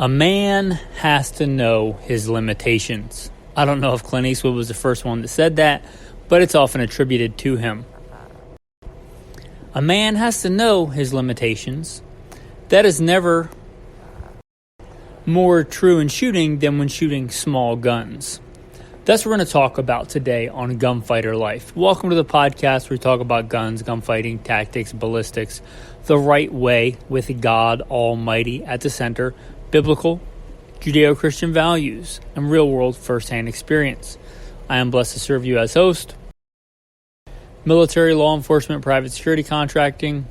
A man has to know his limitations. I don't know if Clint Eastwood was the first one that said that, but it's often attributed to him. A man has to know his limitations. That is never more true in shooting than when shooting small guns. That's what we're going to talk about today on Gunfighter Life. Welcome to the podcast where we talk about guns, gunfighting, tactics, ballistics, the right way with God Almighty at the center, biblical, Judeo-Christian values, and real-world first-hand experience. I am blessed to serve you as host. Military, law enforcement, private security contracting,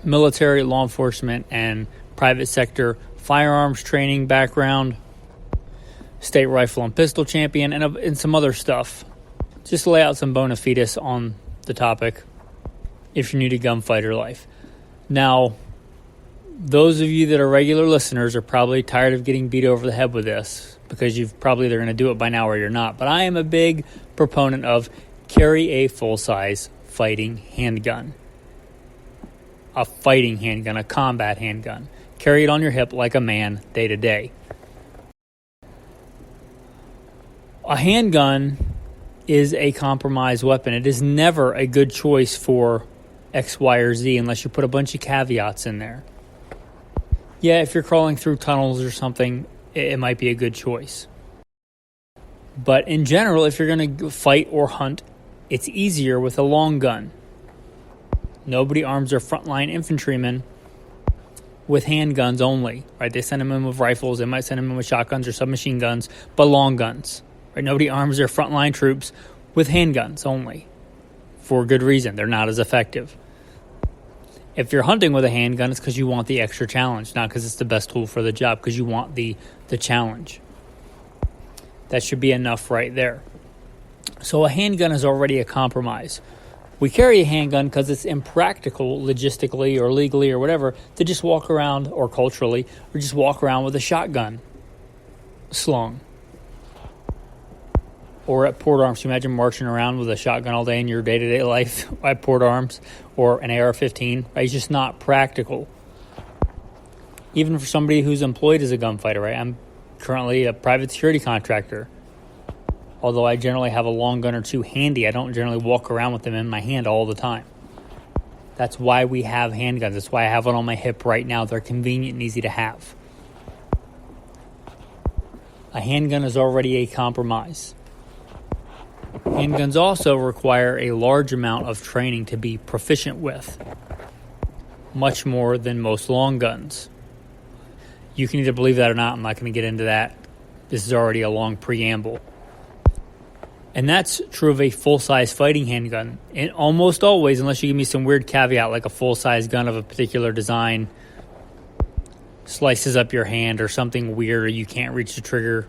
military, law enforcement, and private sector firearms training background, state rifle and pistol champion, and some other stuff. Just lay out some bona fides on the topic if you're new to Gunfighter Life. Now, those of you that are regular listeners are probably tired of getting beat over the head with this because you've probably either going to do it by now or you're not. But I am a big proponent of carry a full-size fighting handgun. A fighting handgun, a combat handgun. Carry it on your hip like a man day to day. A handgun is a compromised weapon. It is never a good choice for X, Y, or Z unless you put a bunch of caveats in there. Yeah, if you're crawling through tunnels or something, it might be a good choice. But in general, if you're going to fight or hunt, it's easier with a long gun. Nobody arms their frontline infantrymen with handguns only, right? They send them in with rifles. They might send them in with shotguns or submachine guns, but long guns, right? Nobody arms their frontline troops with handguns only for good reason. They're not as effective. If you're hunting with a handgun, it's because you want the extra challenge, not because it's the best tool for the job, because you want the challenge. That should be enough right there. So a handgun is already a compromise. We carry a handgun because it's impractical logistically or legally or whatever to just walk around, or culturally, or just walk around with a shotgun slung. Or at Port Arms, can you imagine marching around with a shotgun all day in your day-to-day life at Port Arms, or an AR-15? Right? It's just not practical. Even for somebody who's employed as a gunfighter, right? I'm currently a private security contractor. Although I generally have a long gun or two handy, I don't generally walk around with them in my hand all the time. That's why we have handguns. That's why I have one on my hip right now. They're convenient and easy to have. A handgun is already a compromise. Handguns also require a large amount of training to be proficient with, much more than most long guns. You can either believe that or not. I'm not going to get into that. This is already a long preamble. And that's true of a full-size fighting handgun. And almost always, unless you give me some weird caveat like a full-size gun of a particular design slices up your hand or something weird, or you can't reach the trigger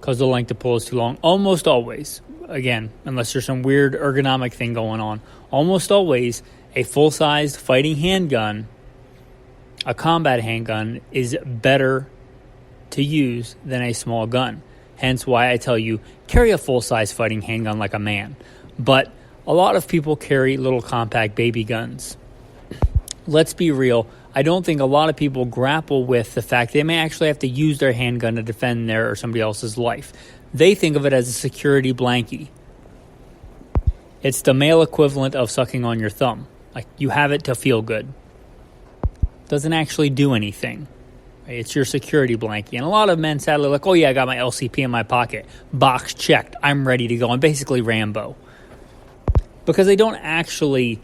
because the length of pull is too long. Almost always, again, unless there's some weird ergonomic thing going on, almost always a full-sized fighting handgun, a combat handgun, is better to use than a small gun. Hence why I tell you, carry a full-size fighting handgun like a man. But a lot of people carry little compact baby guns. Let's be real. I don't think a lot of people grapple with the fact they may actually have to use their handgun to defend their or somebody else's life. They think of it as a security blankie. It's the male equivalent of sucking on your thumb. Like, you have it to feel good. Doesn't actually do anything. It's your security blanket. And a lot of men, sadly, are like, oh yeah, I got my LCP in my pocket. Box checked. I'm ready to go. I'm basically Rambo. Because they don't actually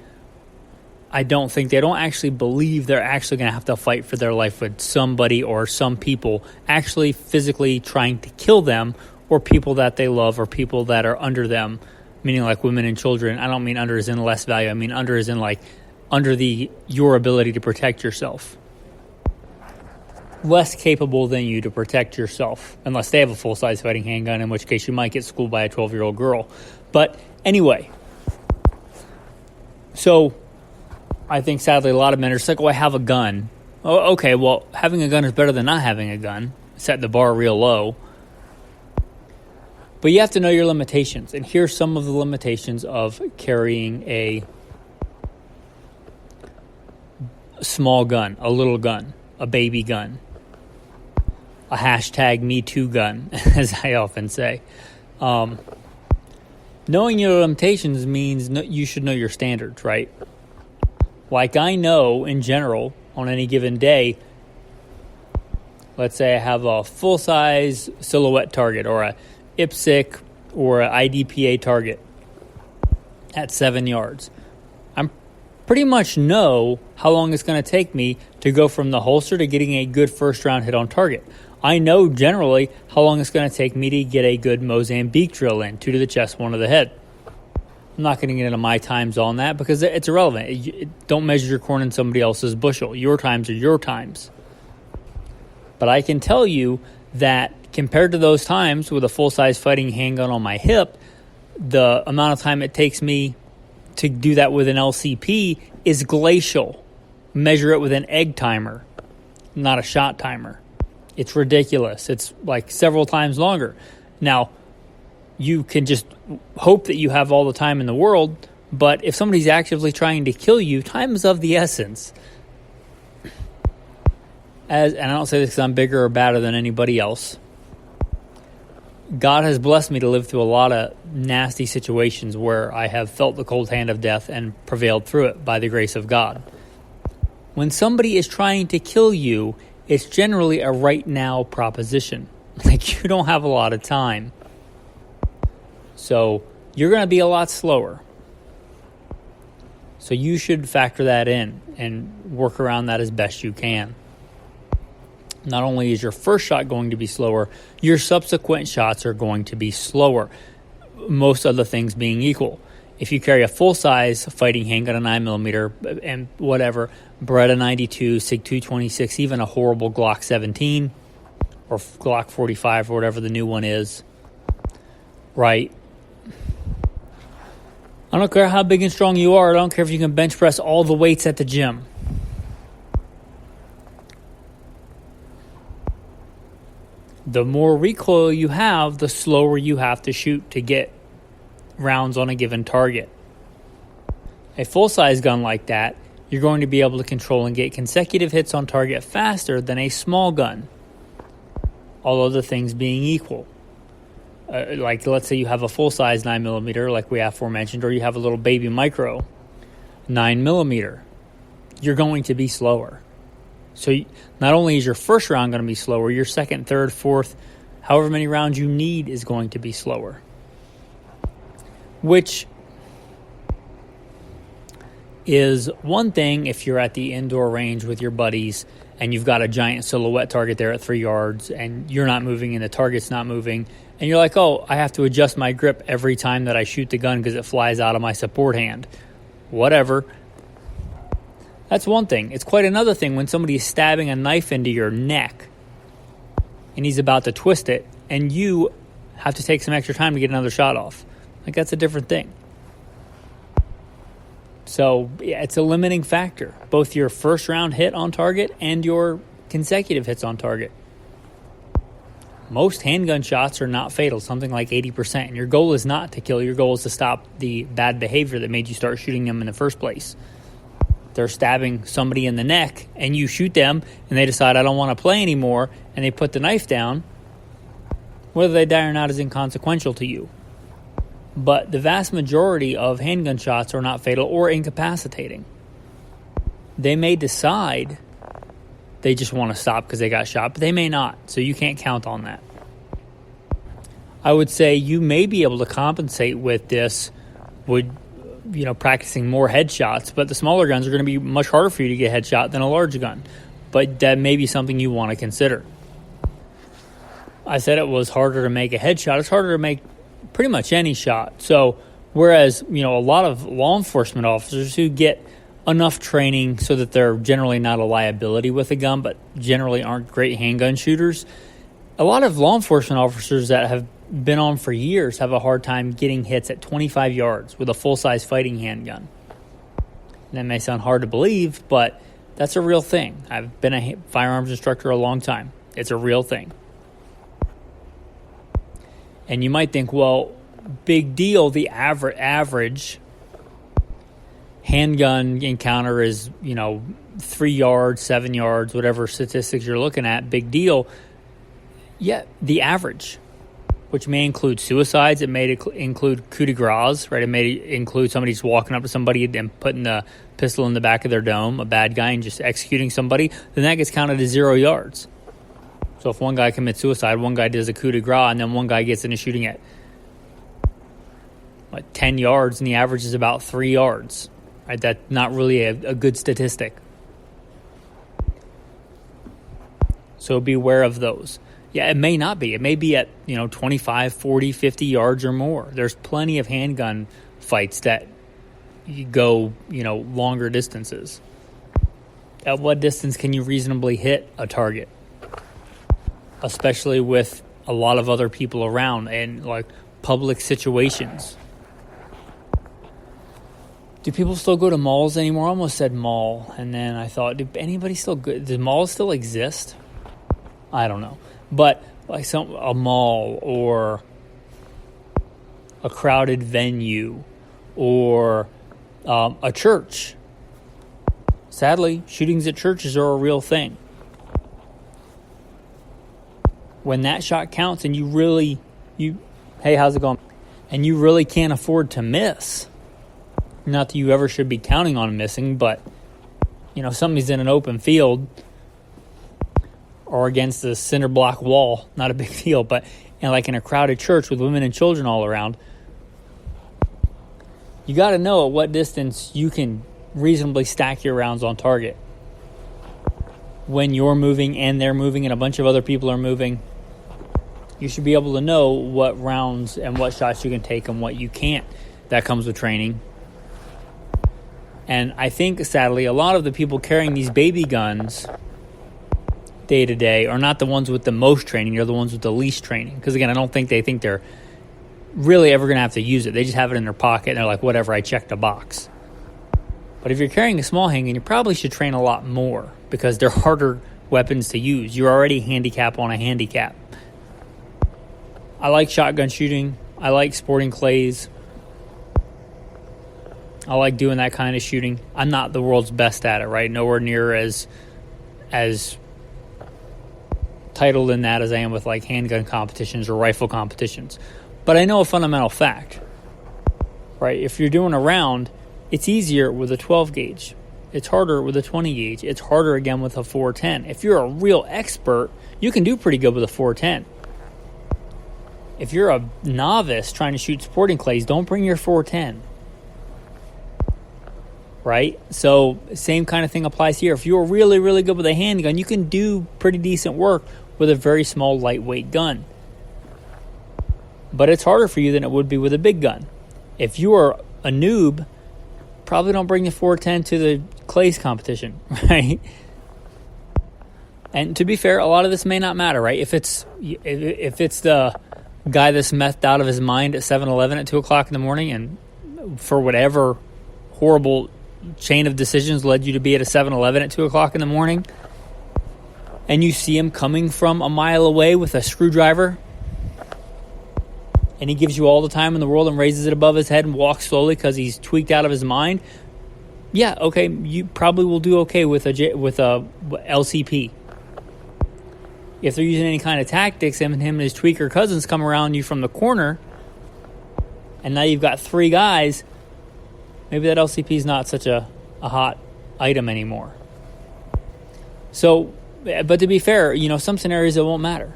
believe they're actually going to have to fight for their life with somebody or some people actually physically trying to kill them, or people that they love, or people that are under them, meaning like women and children. I don't mean under as in less value. I mean under as in like under your ability to protect yourself. Less capable than you to protect yourself, unless they have a full-size fighting handgun, in which case you might get schooled by a 12-year-old girl. But anyway, so I think sadly a lot of men are just like, oh, I have a gun. Oh, okay, well, having a gun is better than not having a gun. Set the bar real low. But you have to know your limitations. And here's some of the limitations of carrying a small gun, a little gun, a baby gun. a hashtag Me Too gun, as I often say. Knowing your limitations means you should know your standards, right? Like I know in general on any given day, let's say I have a full-size silhouette target or a IPSC or an IDPA target at 7 yards. I pretty much know how long it's going to take me to go from the holster to getting a good first-round hit on target. I know generally how long it's going to take me to get a good Mozambique drill in, 2 to the chest, 1 to the head. I'm not going to get into my times on that because it's irrelevant. Don't measure your corn in somebody else's bushel. Your times are your times. But I can tell you that compared to those times with a full-size fighting handgun on my hip, the amount of time it takes me to do that with an LCP is glacial. Measure it with an egg timer, not a shot timer. It's ridiculous. It's like several times longer. Now, you can just hope that you have all the time in the world, but if somebody's actively trying to kill you, time is of the essence. And I don't say this because I'm bigger or badder than anybody else. God has blessed me to live through a lot of nasty situations where I have felt the cold hand of death and prevailed through it by the grace of God. When somebody is trying to kill you, it's generally a right now proposition. Like you don't have a lot of time. So you're going to be a lot slower. So you should factor that in and work around that as best you can. Not only is your first shot going to be slower, your subsequent shots are going to be slower, most other things being equal. If you carry a full-size fighting handgun, a 9mm, and whatever, Beretta 92, SIG 226, even a horrible Glock 17 or Glock 45 or whatever the new one is, right? I don't care how big and strong you are. I don't care if you can bench press all the weights at the gym. The more recoil you have, the slower you have to shoot to get rounds on a given target. A full-size gun like that, you're going to be able to control and get consecutive hits on target faster than a small gun, all other things being equal. Like let's say you have a full-size 9mm like we aforementioned, or you have a little baby micro 9mm. You're going to be slower. So not only is your first round going to be slower, your second, third, fourth, however many rounds you need is going to be slower. Which is one thing if you're at the indoor range with your buddies and you've got a giant silhouette target there at 3 yards and you're not moving and the target's not moving. And you're like, oh, I have to adjust my grip every time that I shoot the gun because it flies out of my support hand. Whatever. That's one thing. It's quite another thing when somebody is stabbing a knife into your neck and he's about to twist it and you have to take some extra time to get another shot off. Like, that's a different thing. So, yeah, it's a limiting factor. Both your first round hit on target and your consecutive hits on target. Most handgun shots are not fatal, something like 80%. And your goal is not to kill. Your goal is to stop the bad behavior that made you start shooting them in the first place. They're stabbing somebody in the neck, and you shoot them, and they decide, I don't want to play anymore, and they put the knife down. Whether they die or not is inconsequential to you. But the vast majority of handgun shots are not fatal or incapacitating. They may decide they just want to stop because they got shot, but they may not, so you can't count on that. I would say you may be able to compensate with this with, practicing more headshots, but the smaller guns are going to be much harder for you to get a headshot than a large gun. But that may be something you want to consider. I said it was harder to make a headshot. It's harder to make pretty much any shot. So whereas, a lot of law enforcement officers who get enough training so that they're generally not a liability with a gun, but generally aren't great handgun shooters, a lot of law enforcement officers that have been on for years have a hard time getting hits at 25 yards with a full-size fighting handgun. And that may sound hard to believe, but that's a real thing. I've been a firearms instructor a long time. It's a real thing. And you might think, well, big deal, the average handgun encounter is, 3 yards, 7 yards, whatever statistics you're looking at, big deal. Yeah, the average, which may include suicides. It may include coup de grace, right? It may include somebody just walking up to somebody and putting the pistol in the back of their dome, a bad guy, and just executing somebody. Then that gets counted as 0 yards. So if one guy commits suicide, one guy does a coup de grace, and then one guy gets into shooting at 10 yards, and the average is about 3 yards. Right? That's not really a good statistic. So be aware of those. Yeah, it may not be. It may be at 25, 40, 50 yards or more. There's plenty of handgun fights that you go longer distances. At what distance can you reasonably hit a target? Especially with a lot of other people around and like public situations. Do people still go to malls anymore? I almost said mall, and then I thought, does malls still exist? I don't know. But like a mall or a crowded venue or a church. Sadly, shootings at churches are a real thing. When that shot counts and hey, how's it going? And you really can't afford to miss. Not that you ever should be counting on missing, but somebody's in an open field or against a cinder block wall, not a big deal, but like in a crowded church with women and children all around, you got to know at what distance you can reasonably stack your rounds on target. When you're moving and they're moving and a bunch of other people are moving, you should be able to know what rounds and what shots you can take and what you can't. That comes with training. And I think, sadly, a lot of the people carrying these baby guns day to day are not the ones with the most training. They're the ones with the least training. Because, again, I don't think they think they're really ever going to have to use it. They just have it in their pocket, and they're like, whatever, I checked a box. But if you're carrying a small handgun, you probably should train a lot more because they're harder weapons to use. You're already handicap on a handicap. I like shotgun shooting. I like sporting clays. I like doing that kind of shooting. I'm not the world's best at it, right? Nowhere near as titled in that as I am with like handgun competitions or rifle competitions. But I know a fundamental fact, right? If you're doing a round, it's easier with a 12 gauge. It's harder with a 20 gauge. It's harder again with a 410. If you're a real expert, you can do pretty good with a 410. If you're a novice trying to shoot sporting clays, don't bring your 410. Right? So same kind of thing applies here. If you're really, really good with a handgun, you can do pretty decent work with a very small, lightweight gun. But it's harder for you than it would be with a big gun. If you are a noob, probably don't bring the 410 to the clays competition, right? And to be fair, a lot of this may not matter, right? If it's the guy that's methed out of his mind at 7-Eleven at 2 o'clock in the morning and for whatever horrible chain of decisions led you to be at a 7-Eleven at 2 o'clock in the morning, and you see him coming from a mile away with a screwdriver, and he gives you all the time in the world and raises it above his head and walks slowly because he's tweaked out of his mind, yeah, okay, you probably will do okay with a LCP. If they're using any kind of tactics, him and his tweaker cousins come around you from the corner, and now you've got 3 guys, maybe that LCP is not such a hot item anymore. So, but to be fair, some scenarios it won't matter.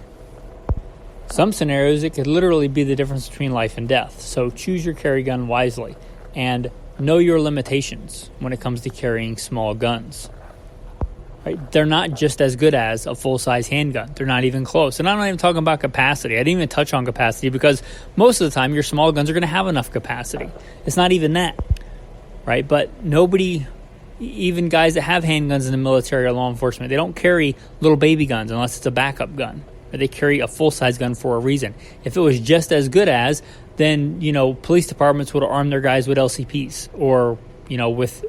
Some scenarios it could literally be the difference between life and death. So choose your carry gun wisely and know your limitations when it comes to carrying small guns. Right? They're not just as good as a full-size handgun. They're not even close. And I'm not even talking about capacity. I didn't even touch on capacity because most of the time your small guns are going to have enough capacity. It's not even that. Right? But nobody, even guys that have handguns in the military or law enforcement, they don't carry little baby guns unless it's a backup gun. They carry a full-size gun for a reason. If it was just as good as, then, police departments would arm their guys with LCPs or, with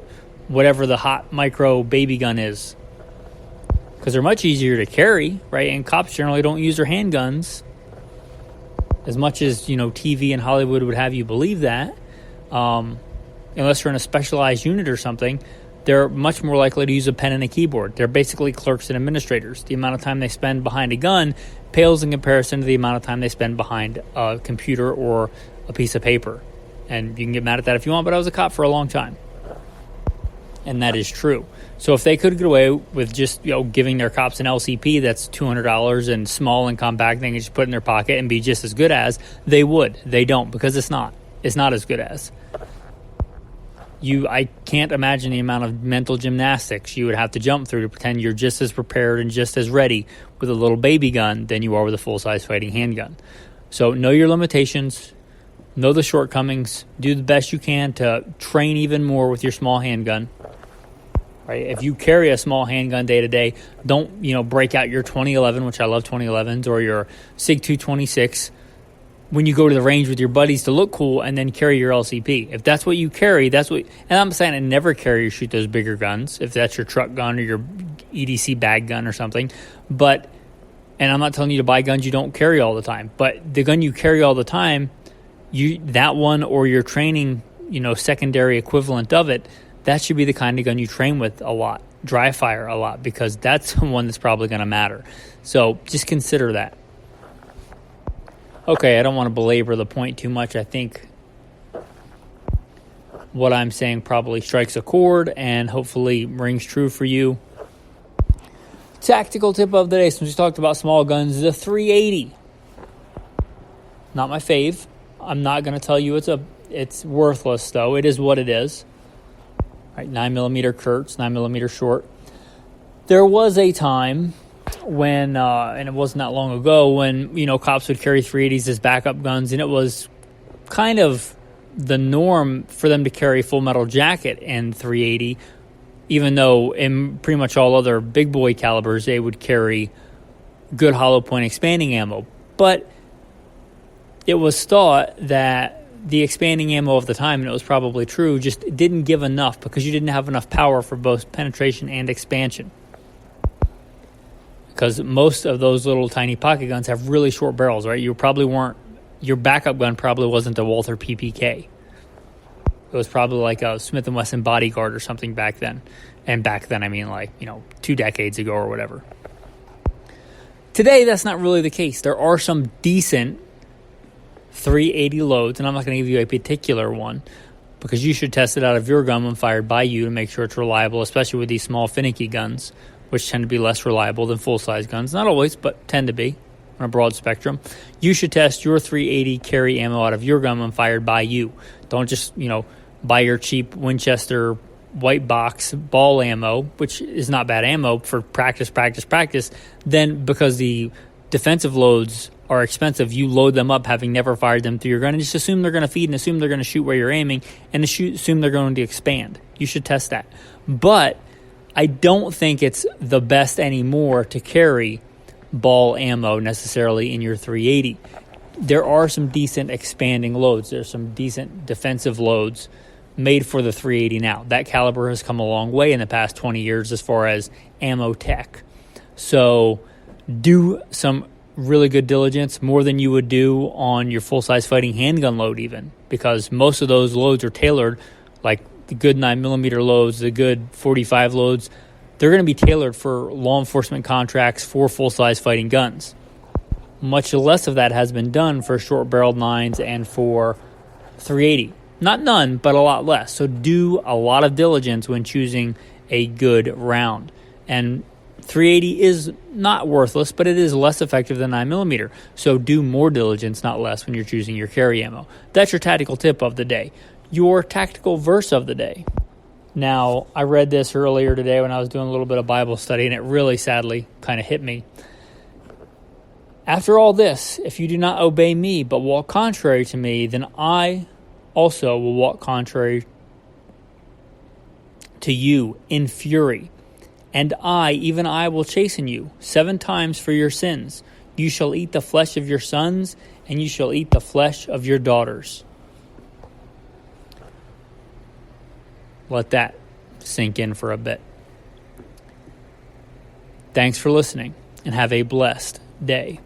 whatever the hot micro baby gun is. Because they're much easier to carry, right? And cops generally don't use their handguns as much as, TV and Hollywood would have you believe that. Unless you're in a specialized unit or something, they're much more likely to use a pen and a keyboard. They're basically clerks and administrators. The amount of time they spend behind a gun pales in comparison to the amount of time they spend behind a computer or a piece of paper. And you can get mad at that if you want, but I was a cop for a long time. And that is true. So if they could get away with just giving their cops an LCP that's $200 and small and compact, they can just put it in their pocket and be just as good as, they would. They don't, because it's not. It's not as good as. I can't imagine the amount of mental gymnastics you would have to jump through to pretend you're just as prepared and just as ready with a little baby gun than you are with a full-size fighting handgun. So know your limitations, know the shortcomings, do the best you can to train even more with your small handgun. Right? If you carry a small handgun day to day, don't break out your 2011, which I love 2011s, or your SIG 226 when you go to the range with your buddies to look cool, and then carry your LCP. If that's what you carry, and I'm saying I never carry or shoot those bigger guns, if that's your truck gun or your EDC bag gun or something. And I'm not telling you to buy guns you don't carry all the time, but the gun you carry all the time, that one or your training, secondary equivalent of it, that should be the kind of gun you train with a lot, dry fire a lot, because that's the one that's probably going to matter. So just consider that. Okay, I don't want to belabor the point too much. I think what I'm saying probably strikes a chord and hopefully rings true for you. Tactical tip of the day, since we talked about small guns, the 380. Not my fave. I'm not going to tell you it's worthless, though. It is what it is. Right, 9mm Kurtz, 9mm short. There was a time when, and it wasn't that long ago, when, cops would carry 380s as backup guns, and it was kind of the norm for them to carry full metal jacket and 380, even though in pretty much all other big boy calibers, they would carry good hollow point expanding ammo. But it was thought that the expanding ammo of the time, and it was probably true, just didn't give enough because you didn't have enough power for both penetration and expansion. Because most of those little tiny pocket guns have really short barrels, right? Your backup gun probably wasn't a Walther PPK. It was probably like a Smith & Wesson Bodyguard or something back then. And back then, I mean 2 decades ago or whatever. Today, that's not really the case. There are some decent 380 loads, and I'm not going to give you a particular one because you should test it out of your gun when fired by you to make sure it's reliable, especially with these small, finicky guns, which tend to be less reliable than full-size guns. Not always, but tend to be on a broad spectrum. You should test your 380 carry ammo out of your gun when fired by you. Don't just, buy your cheap Winchester white box ball ammo, which is not bad ammo for practice. Then because the defensive loads are expensive, you load them up having never fired them through your gun and just assume they're going to feed and assume they're going to shoot where you're aiming and assume they're going to expand. You should test that. But I don't think it's the best anymore to carry ball ammo necessarily in your 380. There are some decent expanding loads. There's some decent defensive loads made for the 380 now. That caliber has come a long way in the past 20 years as far as ammo tech. So do some really good diligence, more than you would do on your full-size fighting handgun load even, because most of those loads are tailored, like the good 9mm loads, the good 45 loads, they're going to be tailored for law enforcement contracts for full-size fighting guns. Much less of that has been done for short-barreled 9s and for 380. Not none, but a lot less. So do a lot of diligence when choosing a good round. And 380 is not worthless, but it is less effective than 9mm. So do more diligence, not less, when you're choosing your carry ammo. That's your tactical tip of the day. Your tactical verse of the day. Now, I read this earlier today when I was doing a little bit of Bible study, and it really sadly kind of hit me. After all this, if you do not obey me, but walk contrary to me, then I also will walk contrary to you in fury. And I, even I, will chasten you 7 times for your sins. You shall eat the flesh of your sons, and you shall eat the flesh of your daughters. Let that sink in for a bit. Thanks for listening, and have a blessed day.